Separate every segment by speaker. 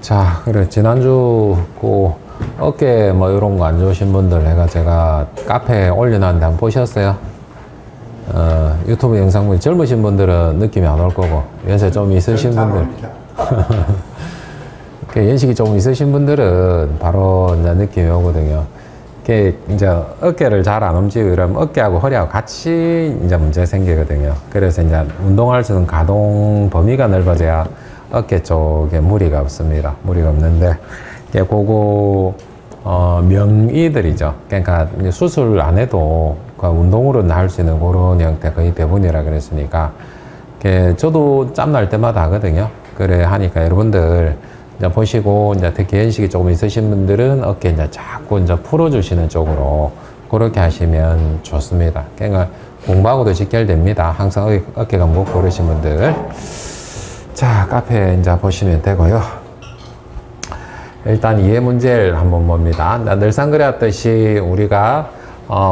Speaker 1: 자, 그래. 지난주 그 어깨 뭐 이런 거 안 좋으신 분들 제가 카페에 올려놨는데 한번 보셨어요? 유튜브 영상 보니 젊으신 분들은 느낌이 안 올 거고, 연세 좀 있으신 분들. 연식이 좀 있으신 분들은 바로 이제 느낌이 오거든요. 이게 이제 어깨를 잘 안 움직이고 이러면 어깨하고 허리하고 같이 이제 문제 생기거든요. 그래서 이제 운동할 수 있는 가동 범위가 넓어져야 어깨 쪽에 무리가 없습니다. 무리가 없는데, 그거, 명의들이죠. 그러니까 이제 수술 안 해도 그 운동으로는 할 수 있는 그런 형태 거의 대부분이라 그랬으니까, 저도 짬날 때마다 하거든요. 그래 하니까 여러분들 이제 보시고, 이제 특히 연식이 조금 있으신 분들은 어깨 이제 자꾸 이제 풀어주시는 쪽으로 그렇게 하시면 좋습니다. 그러니까 공부하고도 직결됩니다. 항상 어깨가 무겁고 그러신 분들. 자, 카페 이제 보시면 되고요. 일단 이해 문제를 한번 봅니다. 늘상 그랬듯이 우리가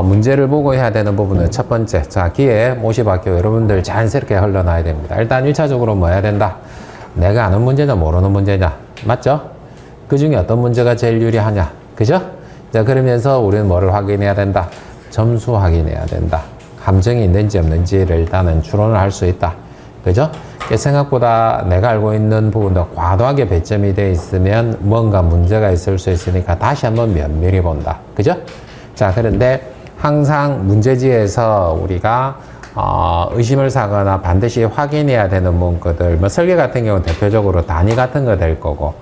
Speaker 1: 문제를 보고 해야 되는 부분은 첫 번째, 자, 기에 못이 바뀌어 여러분들 자연스럽게 흘러나야 됩니다. 일단 1차적으로 뭐 해야 된다? 내가 아는 문제냐 모르는 문제냐, 맞죠? 그 중에 어떤 문제가 제일 유리하냐, 그죠? 자, 그러면서 우리는 뭐를 확인해야 된다? 점수 확인해야 된다. 함정이 있는지 없는지를 일단은 추론을 할 수 있다, 그죠? 생각보다 내가 알고 있는 부분도 과도하게 배점이 되어 있으면 뭔가 문제가 있을 수 있으니까 다시 한번 면밀히 본다, 그죠? 자, 그런데 항상 문제지에서 우리가 의심을 사거나 반드시 확인해야 되는 문구들, 뭐 설계 같은 경우는 대표적으로 단위 같은 거 될 거고,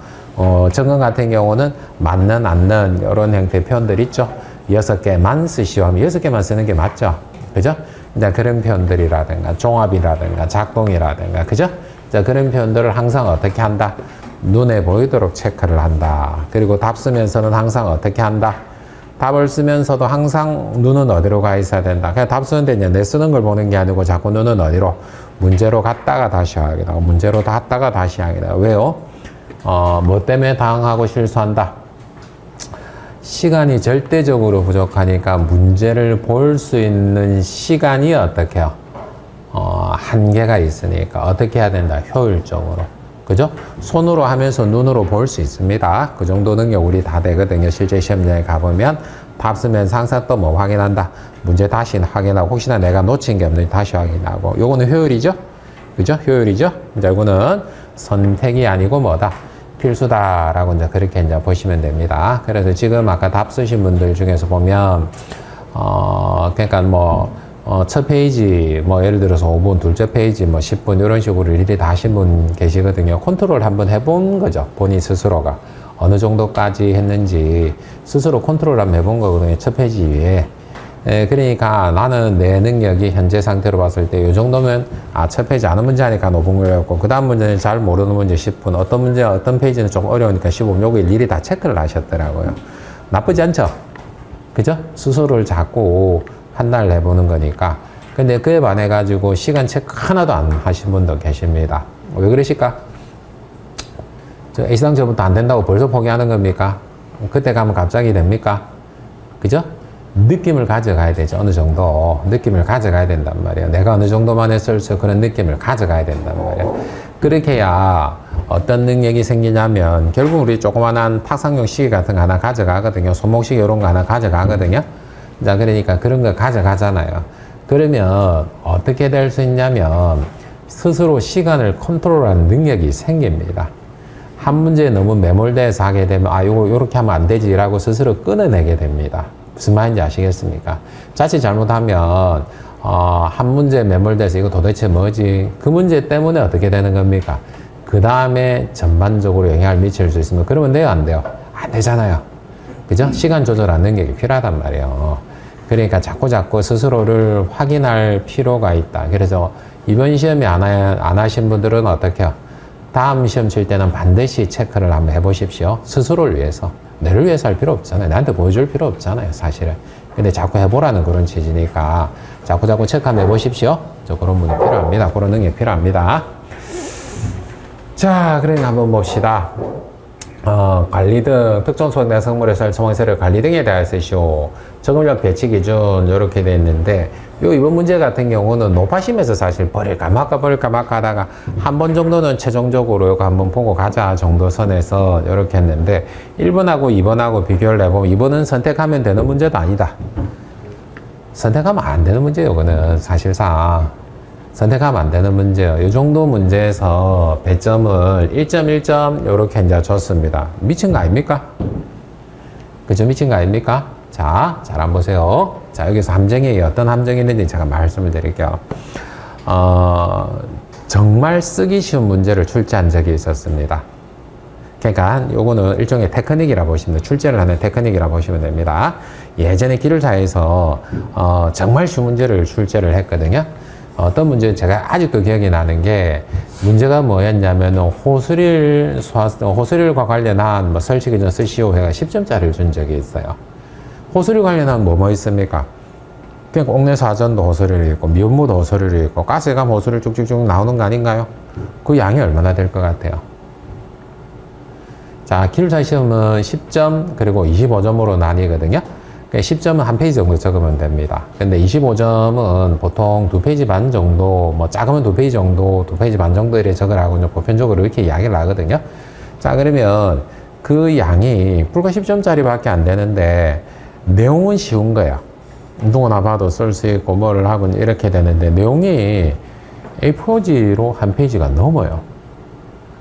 Speaker 1: 정근 같은 경우는 맞는, 않는 이런 형태의 표현들 있죠. 6개만 쓰시오 하면 6개만 쓰는 게 맞죠, 그죠? 이제 그런 표현들이라든가 종합이라든가 작동이라든가, 그죠? 자, 그런 표현들을 항상 어떻게 한다? 눈에 보이도록 체크를 한다. 그리고 답 쓰면서는 항상 어떻게 한다? 답을 쓰면서도 항상 눈은 어디로 가 있어야 된다. 그냥 답 쓰는데 이제 내 쓰는 걸 보는 게 아니고 자꾸 눈은 어디로? 문제로 갔다가 다시 하기다. 문제로 갔다가 다시 하기다. 왜요? 뭐 때문에 당하고 실수한다? 시간이 절대적으로 부족하니까 문제를 볼 수 있는 시간이 어떻게 해요? 한계가 있으니까 어떻게 해야 된다? 효율적으로. 그죠? 손으로 하면서 눈으로 볼 수 있습니다. 그 정도 능력 우리 다 되거든요. 실제 시험장에 가보면 답 쓰면서 항상 또 뭐 확인한다? 문제 다시 확인하고, 혹시나 내가 놓친 게 없는지 다시 확인하고. 요거는 효율이죠? 그죠? 효율이죠? 이제 이거는 선택이 아니고 뭐다? 필수다라고 이제 그렇게 이제 보시면 됩니다. 그래서 지금 아까 답 쓰신 분들 중에서 보면, 그러니까 첫 페이지, 예를 들어서 5분, 둘째 페이지, 10분, 이런 식으로 일일이 다 하신 분 계시거든요. 컨트롤 한번 해본 거죠. 본인 스스로가. 어느 정도까지 했는지 스스로 컨트롤 한번 해본 거거든요. 첫 페이지 위에. 그러니까 나는 내 능력이 현재 상태로 봤을 때 이 정도면, 첫 페이지 아는 문제 하니까 5분 걸렸고, 그 다음 문제는 잘 모르는 문제 10분, 어떤 문제, 어떤 페이지는 좀 어려우니까 15분, 요거 일일이 다 체크를 하셨더라고요. 나쁘지 않죠? 그죠? 스스로를 자꾸 판단을 해보는 거니까. 근데 그에 반해가지고 시간 체크 하나도 안 하신 분도 계십니다. 왜 그러실까? A상 저부터 안 된다고 벌써 포기하는 겁니까? 그때 가면 갑자기 됩니까? 그죠? 느낌을 가져가야 되죠. 어느 정도 느낌을 가져가야 된단 말이에요. 내가 어느 정도만 했을지 그런 느낌을 가져가야 된단 말이에요. 그렇게 해야 어떤 능력이 생기냐면, 결국 우리 조그만한 탁상용 시계 같은 거 하나 가져가거든요. 손목시계 이런 거 하나 가져가거든요. 자, 그러니까 그런 거 가져가잖아요. 그러면 어떻게 될 수 있냐면 스스로 시간을 컨트롤하는 능력이 생깁니다. 한 문제에 너무 매몰돼서 하게 되면 요렇게 하면 안 되지라고 스스로 끊어내게 됩니다. 무슨 말인지 아시겠습니까? 자칫 잘못하면 한 문제에 매몰돼서 이거 도대체 뭐지? 그 문제 때문에 어떻게 되는 겁니까? 그 다음에 전반적으로 영향을 미칠 수 있으면, 그러면 돼요, 안 돼요? 안 되잖아요. 그죠? 시간 조절하는 능력이 필요하단 말이에요. 그러니까 자꾸 스스로를 확인할 필요가 있다. 그래서 이번 시험에 안 하신 분들은 어떻게 해요? 다음 시험 칠 때는 반드시 체크를 한번 해보십시오. 스스로를 위해서. 내를 위해서 할 필요 없잖아요. 나한테 보여줄 필요 없잖아요, 사실은. 근데 자꾸 해보라는 그런 취지니까 자꾸 체크 한번 해보십시오. 그런 분이 필요합니다. 그런 능력이 필요합니다. 자, 그러니까 한번 봅시다. 관리 등 특정 소득 성물의 설정세를 관리 등에 대하여 쓰시오. 적응력 배치 기준 이렇게 되어 있는데, 요 이번 문제 같은 경우는 높아심에서 사실 버릴까 말까 하다가 한 번 정도는 최종적으로 요거 한번 보고 가자 정도 선에서 이렇게 했는데 1번하고 2번하고 비교를 해보면 2번은 선택하면 되는 문제도 아니다. 선택하면 안 되는 문제예요. 이거는 사실상 선택하면 안 되는 문제예요. 이 정도 문제에서 배점을 1.1점 요렇게 이제 줬습니다. 미친 거 아닙니까? 그죠? 미친 거 아닙니까? 자, 잘 한번 보세요. 자, 여기서 함정이 어떤 함정이 있는지 제가 말씀을 드릴게요. 정말 쓰기 쉬운 문제를 출제한 적이 있었습니다. 그러니까 요거는 일종의 테크닉이라 보시면 돼요. 출제를 하는 테크닉이라 보시면 됩니다. 예전에 기술사에서 정말 쉬운 문제를 출제를 했거든요. 어떤 문제 제가 아직도 기억이 나는 게 문제가 뭐였냐면 호스릴과 관련한 뭐 설치 기준 쓰시오 해가 10점짜리를 준 적이 있어요. 호스릴 관련한 뭐 있습니까? 그러니까 옥내 사전도 호스릴이 있고 미온무도 호스릴이 있고 가스감 호스릴 쭉쭉쭉 나오는 거 아닌가요? 그 양이 얼마나 될 것 같아요? 자, 기술사 시험은 10점 그리고 25점으로 나뉘거든요. 10점은 한 페이지 정도 적으면 됩니다. 근데 25점은 보통 2페이지 반 정도, 뭐 작으면 2페이지 정도, 2페이지 반 정도 이렇게 적으라고 보편적으로 이렇게 이야기를 하거든요. 자, 그러면 그 양이 불과 10점짜리 밖에 안 되는데 내용은 쉬운 거예요. 누구나 봐도 쓸 수 있고 뭐를 하고 이렇게 되는데 내용이 A4지로 한 페이지가 넘어요.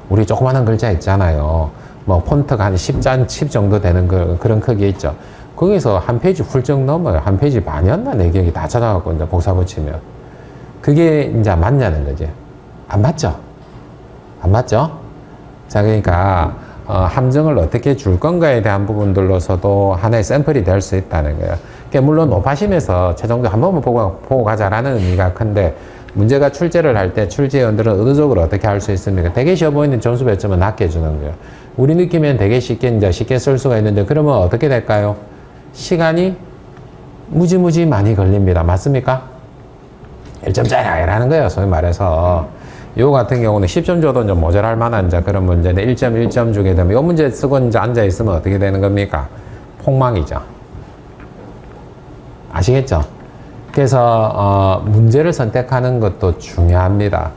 Speaker 1: 우리 조그마한 글자 있잖아요. 뭐 폰트가 한 10 정도 되는 그런 크기 있죠. 거기서 한 페이지 훌쩍 넘어요. 한 페이지 반이었나 내 기억이 다 찾아갖고 이제 복사 붙이면 그게 이제 맞냐는 거지. 안 맞죠? 안 맞죠? 자, 그러니까 함정을 어떻게 줄 건가에 대한 부분들로서도 하나의 샘플이 될 수 있다는 거예요. 그러니까 물론 높아심에서 최종적으로 한 번만 보고 가자라는 의미가 큰데 문제가 출제를 할 때 출제위원들은 의도적으로 어떻게 할 수 있습니까? 되게 쉬워 보이는 점수 배점은 낮게 주는 거예요. 우리 느끼면 되게 쉽게 쓸 수가 있는데 그러면 어떻게 될까요? 시간이 무지무지 많이 걸립니다. 맞습니까? 1점짜리라는 거예요. 소위 말해서. 요 같은 경우는 10점 줘도 좀 모자랄 만한 이제 그런 문제인데 1.1점 주게 되면 요 문제 쓰고 이제 앉아 있으면 어떻게 되는 겁니까? 폭망이죠. 아시겠죠? 그래서 문제를 선택하는 것도 중요합니다.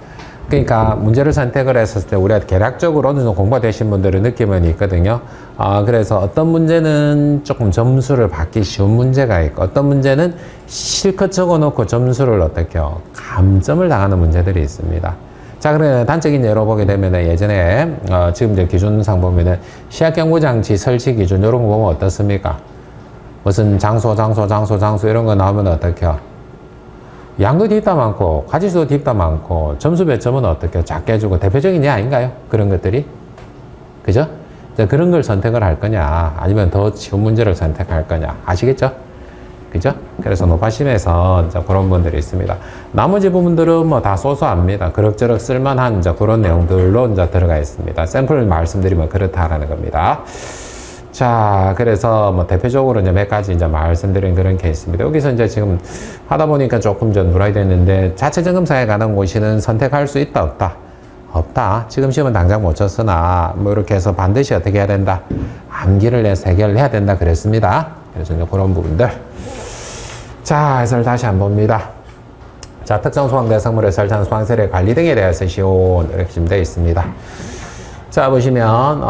Speaker 1: 그러니까 문제를 선택을 했을 때 우리가 개략적으로 좀 공부가 되신 분들은 느낌은 있거든요. 그래서 어떤 문제는 조금 점수를 받기 쉬운 문제가 있고 어떤 문제는 실컷 적어놓고 점수를 어떻게요? 감점을 당하는 문제들이 있습니다. 자, 그러면 단적인 예로 보게 되면 예전에 지금 이제 기준상 보면은 시약경고장치 설치 기준 이런 거 보면 어떻습니까? 무슨 장소 이런 거 나오면 어떡해요? 양도 딥다 많고 가지수도 딥다 많고 점수 배점은 어떻게 작게 주고 대표적인 예 아닌가요? 그런 것들이 그죠? 그런 걸 선택을 할 거냐 아니면 더 쉬운 문제를 선택할 거냐 아시겠죠? 그죠? 그래서 높아심에서 이제 그런 분들이 있습니다. 나머지 부분들은 뭐 다 소소합니다. 그럭저럭 쓸만한 이제 그런 내용들로 이제 들어가 있습니다. 샘플 말씀드리면 그렇다라는 겁니다. 자, 그래서 뭐 대표적으로 이제 몇 가지 이제 말씀드린 그런 케이스입니다. 여기서 이제 지금 하다 보니까 조금 좀 누락이 됐는데 자체 점검사에 가는 곳이는 선택할 수 있다, 없다? 없다. 지금 시험은 당장 못 쳤으나 뭐 이렇게 해서 반드시 어떻게 해야 된다? 암기를 내서 해결을 해야 된다 그랬습니다. 그래서 이제 그런 부분들. 자, 해설 다시 한번 봅니다. 자, 특정 소방대상물의 설치하는 소방설의 관리 등에 대해서 시온 이렇게 지금 되어 있습니다. 자, 보시면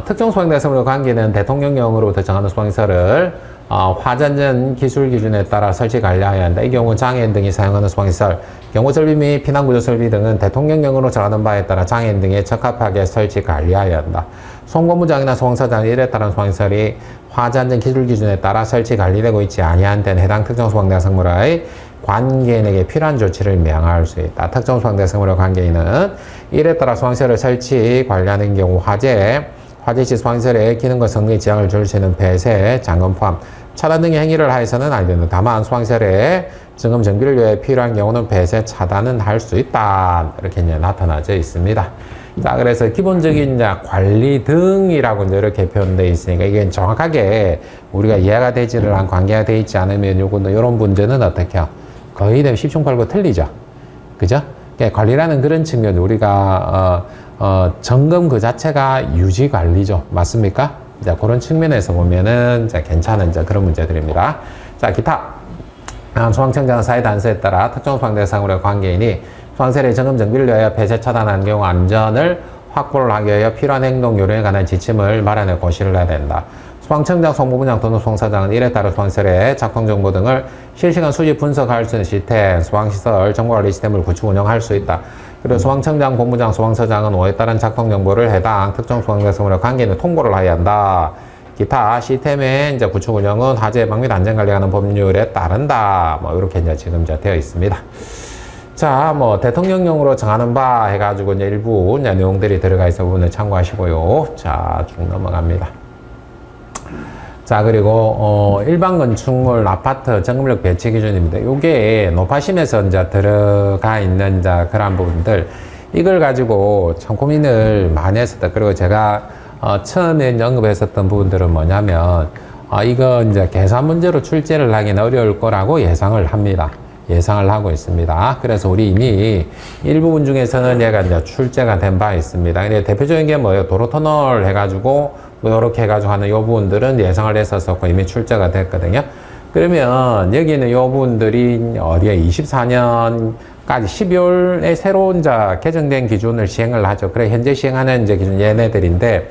Speaker 1: 특정 소방대상물과 관계는 대통령령으로부터 정하는 소방시설을 화전전 기술 기준에 따라 설치 관리해야 한다. 이 경우 장애인 등이 사용하는 소방시설, 경보설비 및 피난구조설비 등은 대통령령으로 정하는 바에 따라 장애인 등에 적합하게 설치 관리해야 한다. 소방본부장이나 소방서장 이에 따른 소방시설이 화전전 기술 기준에 따라 설치 관리되고 있지 아니한 데는 해당 특정 소방대상물의 관계인에게 필요한 조치를 명할 수 있다. 특정 소방대상물의 관계인은 이에 따라 소방시설을 설치 관리하는 경우 화재시 소방시설의 기능과 성능에 지장을 줄 수 있는 폐쇄, 잠금 포함, 차단 등의 행위를 하여서는 안 된다. 다만 소방시설의 점검 정비를 위해 필요한 경우는 폐쇄, 차단은 할 수 있다. 이렇게 이제 나타나져 있습니다. 자, 그래서 기본적인 이제 관리 등이라고 이제 이렇게 표현되어 있으니까 이게 정확하게 우리가 이해가 되지를 않고 관계가 되어 있지 않으면 요거는 이런 문제는 어떻게 해요? 거의 되면 10중8구 틀리죠. 그죠? 그러니까 관리라는 그런 측면, 우리가, 점검 그 자체가 유지 관리죠. 맞습니까? 자, 그런 측면에서 보면은, 자, 괜찮은, 자, 그런 문제들입니다. 자, 기타. 소방청장 사회 단서에 따라 특정 소방 대상으로의 관계인이 소방세례 점검 정비를 위하여 폐쇄 차단하는 경우 안전을 확보를 하기 위하여 필요한 행동 요령에 관한 지침을 마련해 고시를 해야 된다. 소방청장, 소방부부장 또는 소방사장은 이에 따라 소방세례, 작동정보 등을 실시간 수집 분석할 수 있는 시스템, 소방시설, 정보관리 시스템을 구축 운영할 수 있다. 그리고 소방청장, 본부장, 소방서장은 5에 따른 작동정보를 해당 특정 소방대상으로의 관계인에 통보를 해야 한다. 기타 시스템의 이제 구축 운영은 화재 예방 및 안전 관리하는 법률에 따른다. 뭐 이렇게 이제 지금 이제 되어 있습니다. 자, 뭐 대통령령으로 정하는 바 해가지고 이제 일부 이제 내용들이 들어가 있어 부분을 참고하시고요. 자, 쭉 넘어갑니다. 자, 그리고 일반 건축물 아파트 점검력 배치 기준입니다. 요게 높아심에서 이제 들어가 있는 이제 그런 부분들 이걸 가지고 참 고민을 많이 했었다. 그리고 제가 처음에 언급했었던 부분들은 뭐냐면, 이거 이제 계산 문제로 출제를 하기는 어려울 거라고 예상을 합니다. 예상을 하고 있습니다. 그래서 우리 이미 일부분 중에서는 얘가 이제 출제가 된 바 있습니다. 근데 대표적인 게 뭐예요? 도로터널 해가지고, 뭐, 이렇게 해가지고 하는 요 부분들은 예상을 했었고 이미 출제가 됐거든요. 그러면 여기는 요 부분들이 어디에 24년 까지 12월에 새로운 개정된 기준을 시행을 하죠. 그래 현재 시행하는 이제 기준 얘네들인데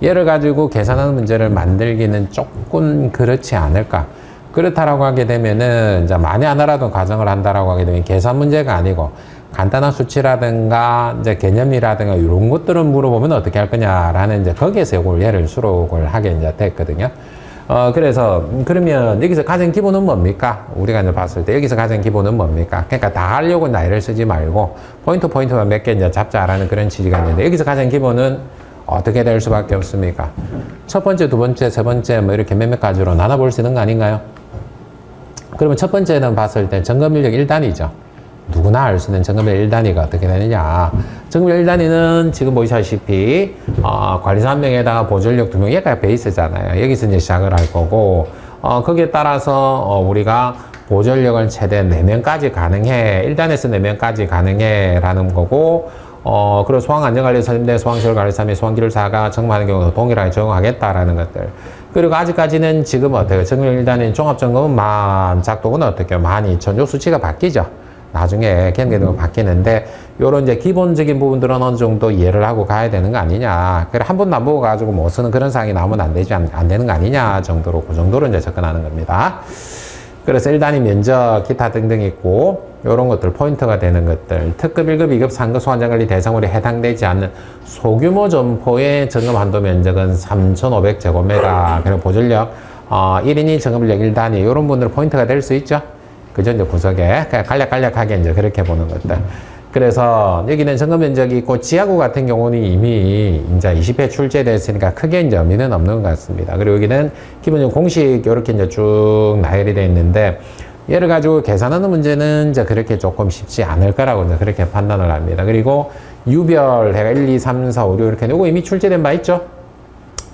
Speaker 1: 얘를 가지고 계산하는 문제를 만들기는 조금 그렇지 않을까. 그렇다라고 하게 되면은 이제 많이 안 알아도 가정을 한다라고 하게 되면 계산 문제가 아니고 간단한 수치라든가 이제 개념이라든가 이런 것들은 물어보면 어떻게 할 거냐라는 이제 거기에서 이걸 얘를 수록을 하게 이제 됐거든요. 그래서, 그러면 여기서 가장 기본은 뭡니까? 우리가 이제 봤을 때 여기서 가장 기본은 뭡니까? 그러니까 다 하려고 나이를 쓰지 말고 포인트만 몇 개 이제 잡자라는 그런 취지가 있는데 여기서 가장 기본은 어떻게 될 수밖에 없습니까? 첫 번째, 두 번째, 세 번째 뭐 이렇게 몇몇 가지로 나눠볼 수 있는 거 아닌가요? 그러면 첫 번째는 봤을 때 점검인력 1단위죠. 누구나 알 수 있는 점검인력 1단위가 어떻게 되느냐. 점검인력 1단위는 지금 보시다시피 관리사 1명에다가 보조인력 2명, 얘가 베이스잖아요. 여기서 이제 시작을 할 거고 거기에 따라서 우리가 보조인력을 최대 4명까지 가능해. 1단에서 4명까지 가능해 라는 거고 그리고 소방안전관리사인데 소방시설관리사 및 소방기술사가 점검하는 경우도 동일하게 적용하겠다라는 것들. 그리고 아직까지는 지금 어때요? 점검인력 1단위 종합점검은 10,000, 작동은 어떻게 12,000. 요 수치가 바뀌죠. 나중에 경계등은 바뀌는데 요런 이제 기본적인 부분들은 어느 정도 이해를 하고 가야 되는 거 아니냐. 그래 한 번도 안 보고 가지고 못 쓰는 그런 상황이 나오면 안 되는 거 아니냐 정도로 그 정도로 이제 접근하는 겁니다. 그래서 1단위 면적, 기타 등등 있고 요런 것들 포인트가 되는 것들, 특급 1급, 2급, 3급 소환장관리 대상으로 해당되지 않는 소규모 점포의 점검 한도 면적은 3,500제곱미터. 그리고 보전력 1인이 점검인력 1단위 요런 분들 포인트가 될 수 있죠. 그죠? 이제 구석에. 그냥 간략하게 이제 그렇게 보는 것들. 그래서 여기는 점검 면적이 있고 지하구 같은 경우는 이미 이제 20회 출제됐으니까 크게 이제 의미는 없는 것 같습니다. 그리고 여기는 기본적으로 공식 이렇게 이제 쭉 나열이 되어 있는데 얘를 가지고 계산하는 문제는 이제 그렇게 조금 쉽지 않을 거라고 이제 그렇게 판단을 합니다. 그리고 유별 해가 1, 2, 3, 4, 5, 6 이렇게 이거 이미 출제된 바 있죠?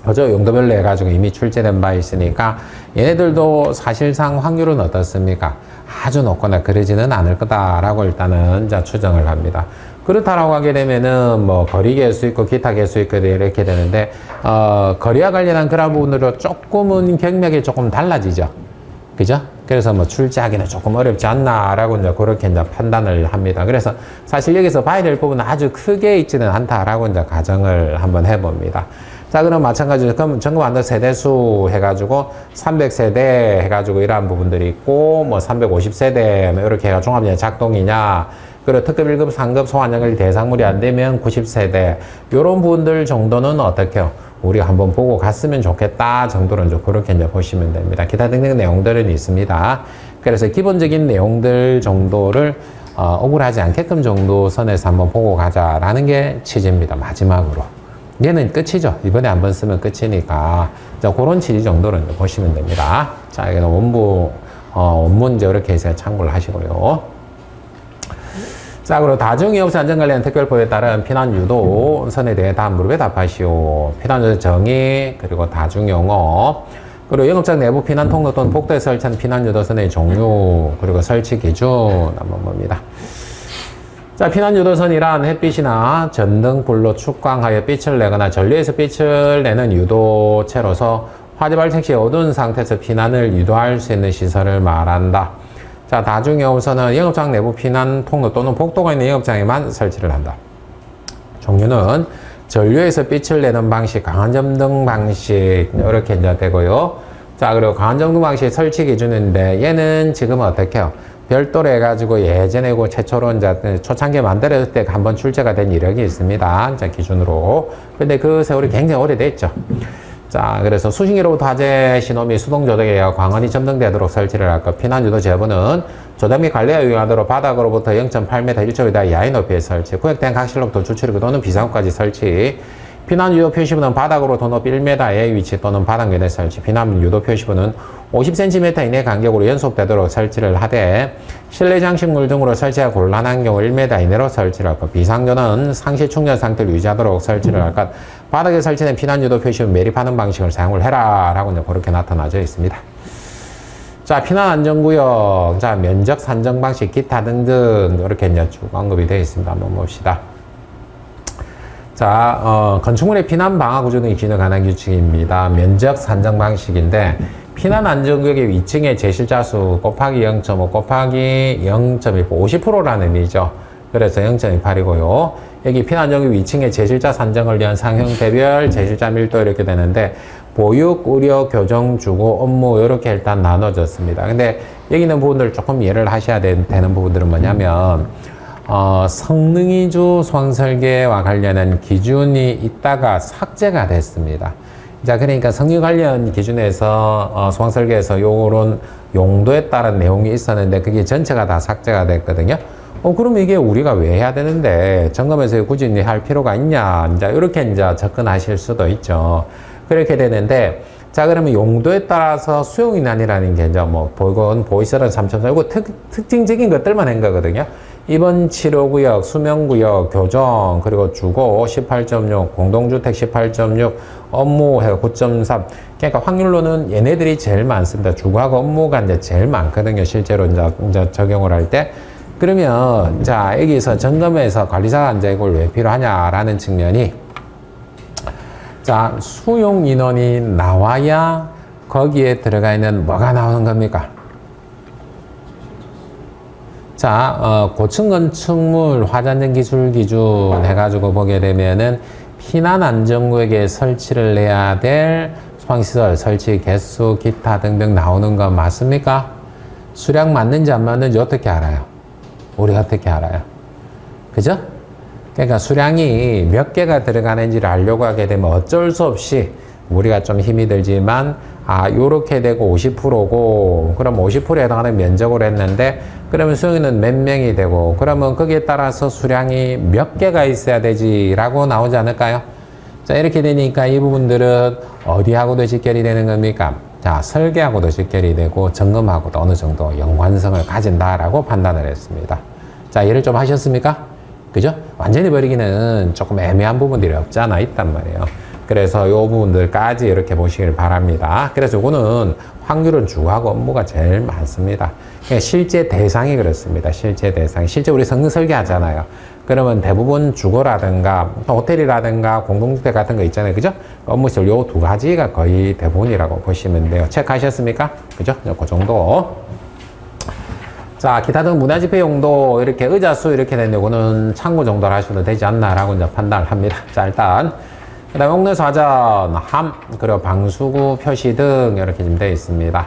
Speaker 1: 그죠? 용도별로 해가지고 이미 출제된 바 있으니까 얘네들도 사실상 확률은 어떻습니까? 아주 높거나 그러지는 않을 거다라고 일단은 이제 추정을 합니다. 그렇다라고 하게 되면은 뭐 거리 개수 있고 기타 개수 있고 이렇게 되는데 거리와 관련한 그런 부분으로 조금은 경맥이 조금 달라지죠. 그죠? 그래서 뭐 출제하기는 조금 어렵지 않나라고 이제 그렇게 이제 판단을 합니다. 그래서 사실 여기서 봐야 될 부분은 아주 크게 있지는 않다라고 이제 가정을 한번 해봅니다. 자, 그럼 마찬가지로 점검 한도 세대수 해가지고 300세대 해가지고 이러한 부분들이 있고 뭐 350세대 뭐 이렇게 해가 종합 작동이냐, 그리고 특급 1급 3급 소환장관리 대상물이 안 되면 90세대 요런 부분들 정도는 어떻게요? 우리가 한번 보고 갔으면 좋겠다 정도로 이제 그렇게 이제 보시면 됩니다. 기타 등등 내용들은 있습니다. 그래서 기본적인 내용들 정도를 억울하지 않게끔 정도 선에서 한번 보고 가자라는 게 취지입니다. 마지막으로. 얘는 끝이죠. 이번에 한번 쓰면 끝이니까. 자, 그런 취지 정도로 이제 보시면 됩니다. 자, 여기는 원문 이제 이렇게 해서 참고를 하시고요. 자, 그리고 다중이업소 안전관리원 특별법에 따른 피난 유도선에 대해 다음 물음에 답하시오. 피난 유도 정의, 그리고 다중영업, 그리고 영업장 내부 피난 통로 또는 복도에 설치한 피난 유도선의 종류, 그리고 설치 기준 한번 봅니다. 자, 피난 유도선이란 햇빛이나 전등불로 축광하여 빛을 내거나 전류에서 빛을 내는 유도체로서 화재 발생 시 어두운 상태에서 피난을 유도할 수 있는 시설을 말한다. 자, 나중에 우선은 영업장 내부 피난 통로 또는 복도가 있는 영업장에만 설치를 한다. 종류는 전류에서 빛을 내는 방식, 강한점등 방식 이렇게 이제 되고요. 자, 그리고 강한점등 방식 설치 기준인데 얘는 지금 어떻게 해요? 별도로 해가지고 예전에 그 최초로 이제 초창기에 만들어질 때 한번 출제가 된 이력이 있습니다. 자, 기준으로. 근데 그 세월이 굉장히 오래됐죠. 자, 그래서 수신기로부터 화재 신호미 수동 조작에 광원이 점등되도록 설치를 할 것. 피난유도 제보는 조작 및 관리에 유의하도록 바닥으로부터 0.8m 1.5m 이하의 높이에 설치. 구역된 각실로부터 주출입구 또는 비상구까지 설치. 피난유도 표시부는 바닥으로 더 높이 1m의 위치 또는 바닥면에 설치. 피난유도 표시부는 50cm 이내 간격으로 연속되도록 설치를 하되 실내 장식물 등으로 설치가 곤란한 경우 1m 이내로 설치를 할 것. 비상전은 상시 충전 상태를 유지하도록 설치를 할 것. 바닥에 설치된 피난유도 표시는 매립하는 방식을 사용을 해라 라고 이제 그렇게 나타나져 있습니다. 자, 피난안전구역, 자, 면적 산정 방식, 기타 등등 이렇게 이제 쭉 언급이 되어 있습니다. 한번 봅시다. 자, 건축물의 피난 방화 구조 등이 기능에 관한 규칙입니다. 면적 산정 방식인데 피난 안전구역의 위층의 제실자수 곱하기 0.5 곱하기 0.1 50%라는 의미죠. 그래서 0.28이고요. 여기 피난안전구역 위층의 제실자 산정을 위한 상형대별 제실자 밀도 이렇게 되는데 보육, 의료, 교정, 주거, 업무 이렇게 일단 나눠졌습니다. 근데 여기 있는 부분들 조금 이해를 하셔야 되는 부분들은 뭐냐면 성능이주 소항설계와 관련한 기준이 있다가 삭제가 됐습니다. 자, 그러니까 성능 관련 기준에서 소항설계에서 요런 용도에 따른 내용이 있었는데 그게 전체가 다 삭제가 됐거든요. 그럼 이게 우리가 왜 해야 되는데 점검에서 굳이 할 필요가 있냐, 이제 이렇게 이제 접근하실 수도 있죠. 그렇게 되는데, 자, 그러면 용도에 따라서 수용인원이라는 게 이제 뭐 보건, 보이스런 3.4 이거 특징적인 것들만 한 거거든요. 입원 치료구역, 수면구역, 교정, 그리고 주거 18.6, 공동주택 18.6, 업무 9.3. 그러니까 확률로는 얘네들이 제일 많습니다. 주거하고 업무가 이제 제일 많거든요. 실제로 이제 적용을 할 때. 그러면, 자, 여기서 점검에서 관리사가 이제 이걸 왜 필요하냐라는 측면이, 자, 수용 인원이 나와야 거기에 들어가 있는 뭐가 나오는 겁니까? 자, 고층 건축물 화재안전 기술 기준 해가지고 보게 되면은 피난 안전구역에 설치를 해야 될 소방시설 설치 개수, 기타 등등 나오는 건 맞습니까? 수량 맞는지 안 맞는지 어떻게 알아요? 우리가 어떻게 알아요? 그죠? 그러니까 수량이 몇 개가 들어가는지를 알려고 하게 되면 어쩔 수 없이 우리가 좀 힘이 들지만 요렇게 되고 50%고 그럼 50%에 해당하는 면적으로 했는데 그러면 수용인은 몇 명이 되고 그러면 거기에 따라서 수량이 몇 개가 있어야 되지라고 나오지 않을까요? 자, 이렇게 되니까 이 부분들은 어디하고도 직결이 되는 겁니까? 자, 설계하고도 직결이 되고 점검하고도 어느 정도 연관성을 가진다라고 판단을 했습니다. 자, 이해를 좀 하셨습니까? 그죠? 완전히 버리기는 조금 애매한 부분들이 없지 않아 있단 말이에요. 그래서 이 부분들까지 이렇게 보시길 바랍니다. 그래서 이거는 확률은 주거하고 업무가 제일 많습니다. 실제 대상이 그렇습니다. 실제 대상. 실제 우리 성능 설계하잖아요. 그러면 대부분 주거라든가 호텔이라든가 공동주택 같은 거 있잖아요. 그죠? 업무시설 요 두 가지가 거의 대부분이라고 보시면 돼요. 체크하셨습니까? 그죠? 그 정도. 자, 기타 등 문화집회 용도 이렇게 의자수 이렇게 되는 요거는 참고 정도를 하셔도 되지 않나라고 이제 판단을 합니다. 자, 일단 그 다음에 옥내소화전, 함, 그리고 방수구 표시 등 이렇게 좀 되어 있습니다.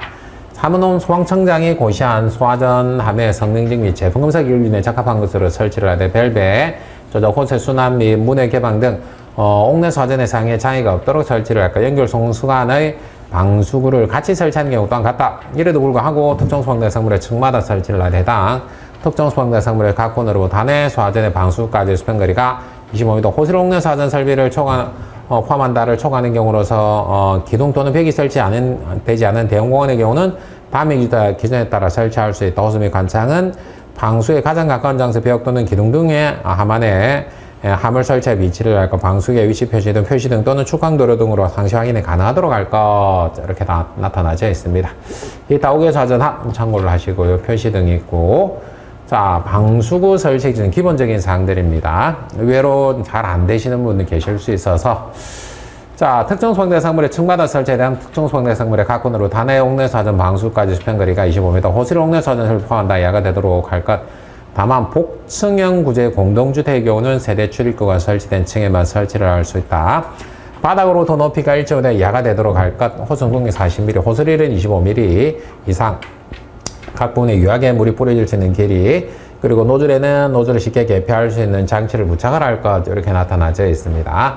Speaker 1: 사무노 소방청장이 고시한 소화전 함의 성능증 및 제품검사 기준에 적합한 것으로 설치를 하되 벨벳, 조작 호세 순환 및 문의 개방 등 옥내소화전의 상해 장애가 없도록 설치를 할까. 연결 송수관의 방수구를 같이 설치하는 경우 또한 같다. 이래도 불구하고 특정 소방대상물의 층마다 설치를 하되 해당 특정 소방대상물의 각 코너로 단해 소화전의 방수구까지 수평거리가 25m 호실 옥내소화전 설비를 포함한다를 초과하는 경우로서 기둥 또는 벽이 되지 않은 대형공원의 경우는 다음의 기준에 따라 설치할 수 있다. 호수 및 관창은 방수에 가장 가까운 장소 벽 또는 기둥 등의 함안에 함을 설치할 위치를 할 것, 방수의 위치 표시 등 또는 축강도로 등으로 상시 확인이 가능하도록 할 것, 이렇게 다 나타나져 있습니다. 이따 옥외소화전 함 참고를 하시고요. 표시 등이 있고, 자, 방수구 설치 기준 기본적인 사항들입니다. 의외로 잘 안 되시는 분들 계실 수 있어서, 자, 특정 소형대 상물의 층마다 설치에 대한 특정 소형대 상물의 각군으로 단해 옥내 사전 방수까지 수평거리가 25m, 호실 옥내 사전을 포함한다 이하가 되도록 할 것. 다만 복층형 구제 공동주택의 경우는 세대 출입구가 설치된 층에만 설치를 할 수 있다. 바닥으로부터 높이가 1.5m 이하가 되도록 할 것. 호승동이 40mm, 호스릴은 25mm 이상. 각 부분에 유하게 물이 뿌려질 수 있는 길이, 그리고 노즐에는 노즐을 쉽게 개폐할 수 있는 장치를 부착을 할 것, 이렇게 나타나져 있습니다.